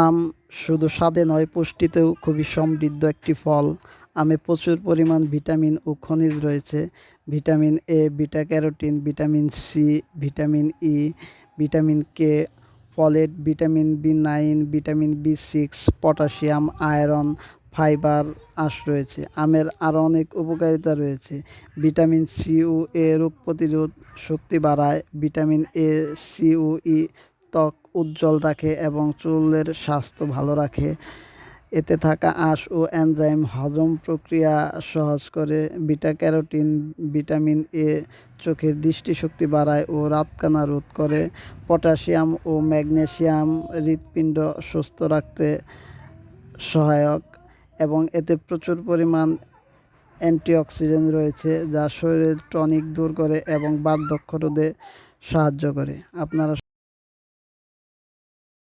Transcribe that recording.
আম শুধু স্বাদে নয়, পুষ্টিতেও খুবই সমৃদ্ধ একটি ফল। আমে প্রচুর পরিমাণ ভিটামিন ও খনিজ রয়েছে। Vitamin A, beta carotene, vitamin C, vitamin E, vitamin K, folate, vitamin B nine, vitamin বি6, পটাশিয়াম, আয়রন, ফাইবার, আঁশ রয়েছে। আমের আরও অনেক উপকারিতা রয়েছে। ভিটামিন সি ও এ রোগ প্রতিরোধ শক্তি বাড়ায়। ভিটামিন এ, সি ও ই ত্বক উজ্জ্বল রাখে এবং চুলের স্বাস্থ্য ভালো রাখে। এতে থাকা আঁশ ও এনজাইম হজম প্রক্রিয়া সহজ করে। বিটা ক্যারোটিন, ভিটামিন এ চোখের দৃষ্টিশক্তি বাড়ায় ও রাতকানা রোধ করে। পটাশিয়াম ও ম্যাগনেসিয়াম হৃৎপিণ্ড সুস্থ রাখতে সহায়ক এবং এতে প্রচুর পরিমাণ অ্যান্টিঅক্সিডেন্ট রয়েছে, যা শরীরের টনিক দূর করে এবং বার্ধক্য রোধে সাহায্য করে। আপনারা